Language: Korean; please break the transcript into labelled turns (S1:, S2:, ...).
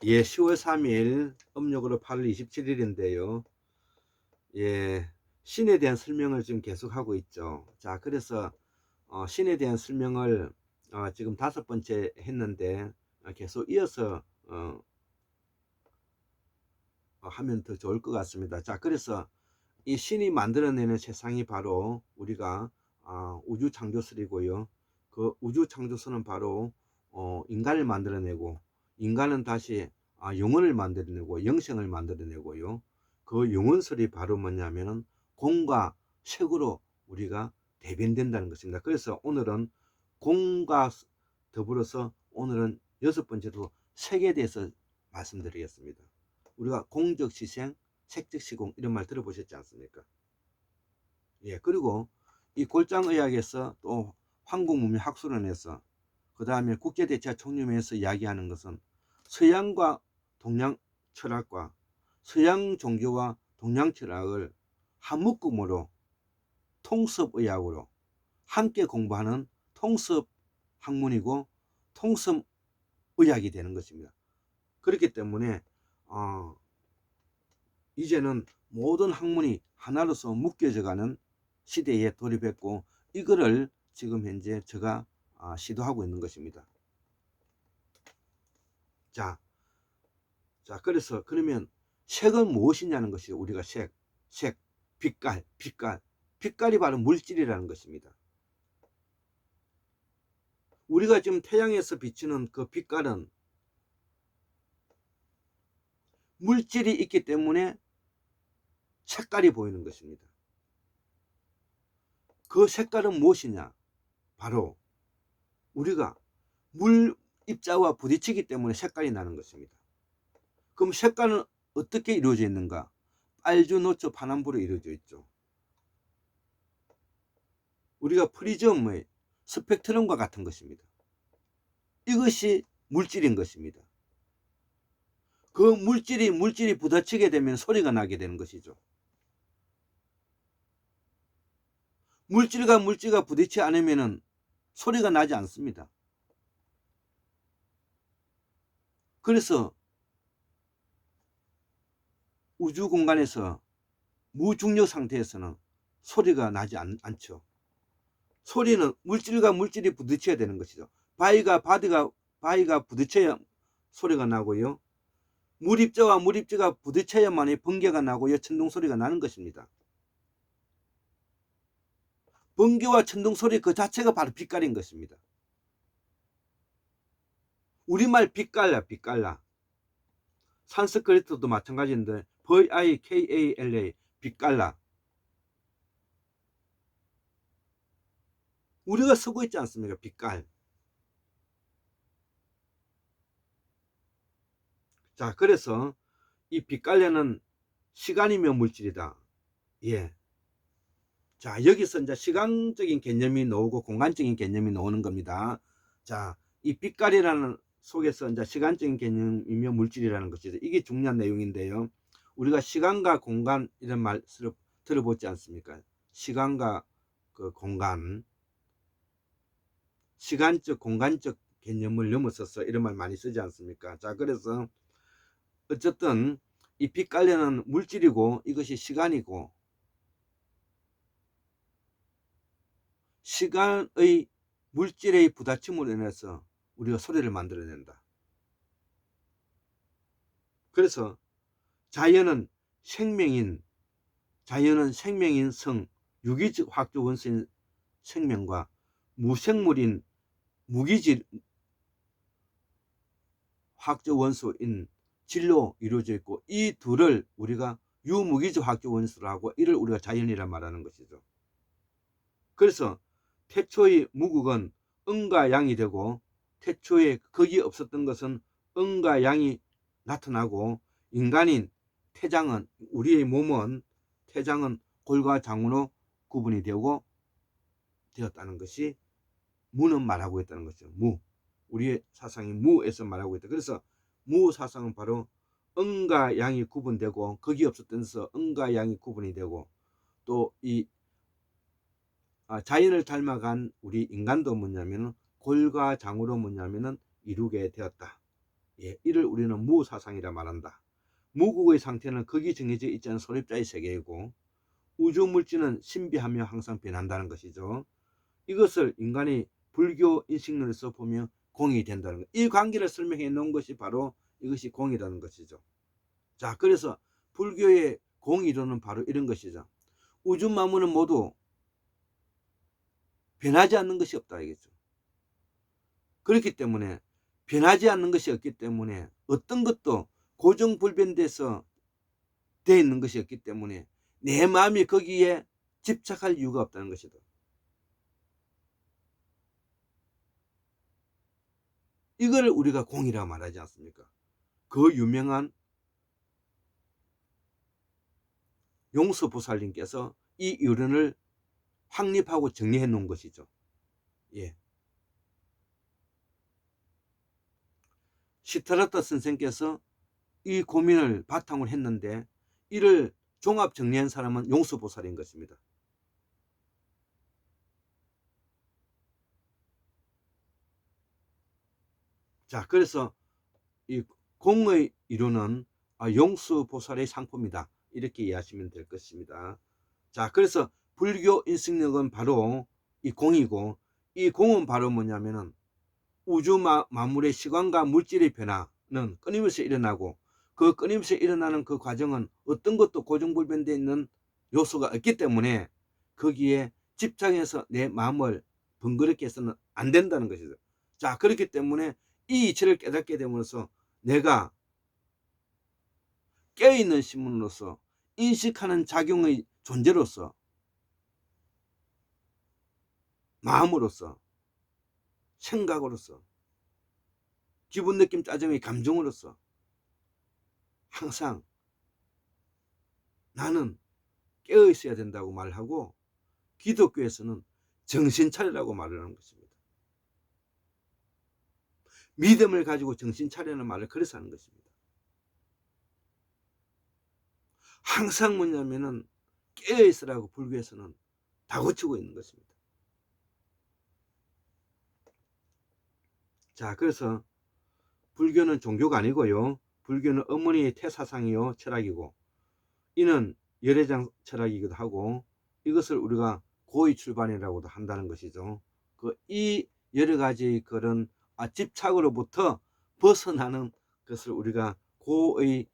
S1: 예, 10월 3일 음력으로 8월 27일인데요. 예, 신에 대한 설명을 지금 계속하고 있죠. 자, 그래서 신에 대한 설명을 지금 5번째 했는데 계속 이어서 하면 더 좋을 것 같습니다. 자, 그래서 이 신이 만들어내는 세상이 바로 우리가 우주 창조설이고요. 그 우주 창조설은 바로 인간을 만들어내고, 인간은 다시 영혼을 만들어내고 영생을 만들어내고요. 그 영혼설이 바로 뭐냐면은 공과 색으로 우리가 대변된다는 것입니다. 그래서 오늘은 공과 더불어서 오늘은 6번째로 색에 대해서 말씀드리겠습니다. 우리가 공적 시생, 색적 시공 이런 말 들어보셨지 않습니까? 예, 그리고 이 골장의학에서 또 한국문명학술원에서 그 다음에 국제대체총연회에서 이야기하는 것은 서양과 동양 철학과 서양 종교와 동양 철학을 한 묶음으로 통섭의학으로 함께 공부하는 통섭 학문이고 통섭의학이 되는 것입니다. 그렇기 때문에 이제는 모든 학문이 하나로서 묶여져가는 시대에 돌입했고, 이거를 지금 현재 제가 시도하고 있는 것입니다. 자, 그래서 그러면 색은 무엇이냐는 것이 우리가 색, 빛깔이 바로 물질이라는 것입니다. 우리가 지금 태양에서 비치는 그 빛깔은 물질이 있기 때문에 색깔이 보이는 것입니다. 그 색깔은 무엇이냐? 바로 우리가 물 입자와 부딪히기 때문에 색깔이 나는 것입니다. 그럼 색깔은 어떻게 이루어져 있는가? 빨주, 노초, 파남보로 이루어져 있죠. 우리가 프리즘의 스펙트럼과 같은 것입니다. 이것이 물질인 것입니다. 그 물질이 부딪히게 되면 소리가 나게 되는 것이죠. 물질과 물질과 부딪히지 않으면 소리가 나지 않습니다. 그래서 우주 공간에서 무중력 상태에서는 소리가 나지 않죠. 소리는 물질과 물질이 부딪혀야 되는 것이죠. 바위가 부딪혀야 소리가 나고요. 물입자와 물입자가 부딪혀야만이 번개가 나고요. 천둥 소리가 나는 것입니다. 번개와 천둥 소리 그 자체가 바로 빛깔인 것입니다. 우리말 빛깔라. 산스크리트도 마찬가지인데 VIKALA 빛깔라. 우리가 쓰고 있지 않습니까? 빛깔. 자, 그래서 이 빛깔려는 시간이며 물질이다. 예. 자, 여기서 이제 시간적인 개념이 나오고 공간적인 개념이 나오는 겁니다. 자, 이 빛깔이라는 속에서 이제 시간적인 개념이며 물질이라는 것이죠. 이게 중요한 내용인데요. 우리가 시간과 공간 이런 말을 들어보지 않습니까? 시간과 그 공간, 시간적, 공간적 개념을 넘어서서 이런 말 많이 쓰지 않습니까? 자, 그래서 어쨌든 이 빛깔려는 물질이고 이것이 시간이고, 시간의 물질의 부딪힘으로 인해서 우리가 소리를 만들어낸다. 그래서 자연은 생명인 성, 유기적 화학적 원소인 생명과 무생물인 무기질 화학적 원소인 질로 이루어져 있고, 이 둘을 우리가 유무기적 화학적 원소라고, 이를 우리가 자연이라 말하는 것이죠. 그래서 태초의 무국은 음과 양이 되고, 태초에 거기 없었던 것은 음과 양이 나타나고, 인간인 태장은, 우리의 몸은 태장은 골과 장으로 구분이 되었다는 것이 무는 말하고 있다는 것이죠. 우리의 사상이 무에서 말하고 있다. 그래서 무 사상은 바로 음과 양이 구분되고, 거기 없었던 데서 음과 양이 구분이 되고, 또 이 자연을 닮아간 우리 인간도 뭐냐면은 골과 장으로 뭐냐면은 이루게 되었다. 예, 이를 우리는 무사상이라 말한다. 무국의 상태는 극이 정해져 있지 않은 소립자의 세계이고 우주 물질은 신비하며 항상 변한다는 것이죠. 이것을 인간이 불교 인식론에서 보면 공이 된다는 것. 이 관계를 설명해 놓은 것이 바로 이것이 공이라는 것이죠. 자, 그래서 불교의 공이론은 바로 이런 것이죠. 우주 만물은 모두 변하지 않는 것이 없다 이겠죠. 그렇기 때문에 변하지 않는 것이 없기 때문에 어떤 것도 고정불변돼서 되어 있는 것이 없기 때문에 내 마음이 거기에 집착할 이유가 없다는 것이다. 이걸 우리가 공이라고 말하지 않습니까? 그 유명한 용수보살님께서 이 이론을 확립하고 정리해 놓은 것이죠. 예. 시타르타 선생께서 이 고민을 바탕으로 했는데 이를 종합 정리한 사람은 용수보살인 것입니다. 자, 그래서 이 공의 이론은 용수보살의 상품이다 이렇게 이해하시면 될 것입니다. 자, 그래서 불교 인식력은 바로 이 공이고 이 공은 바로 뭐냐면은 우주 만물의 시간과 물질의 변화는 끊임없이 일어나고 그 끊임없이 일어나는 그 과정은 어떤 것도 고정불변되어 있는 요소가 없기 때문에 거기에 집착해서 내 마음을 번거롭게 해서는 안 된다는 것이죠. 자, 그렇기 때문에 이 이치를 깨닫게 됨으로써 내가 깨어있는 신문으로서 인식하는 작용의 존재로서 마음으로서 생각으로서 기분 느낌 짜증의 감정으로서 항상 나는 깨어 있어야 된다고 말하고 기독교에서는 정신 차리라고 말을 하는 것입니다. 믿음을 가지고 정신 차리는 말을 그래서 하는 것입니다. 항상 뭐냐면은 깨어 있으라고 불교에서는 다고치고 있는 것입니다. 자, 그래서 불교는 종교가 아니고요. 불교는 어머니의 태사상이요 철학이고 이는 열애장 철학이기도 하고 이것을 우리가 고의 출발이라고도 한다는 것이죠. 이 여러 가지 그런 집착으로부터 벗어나는 것을 우리가 고의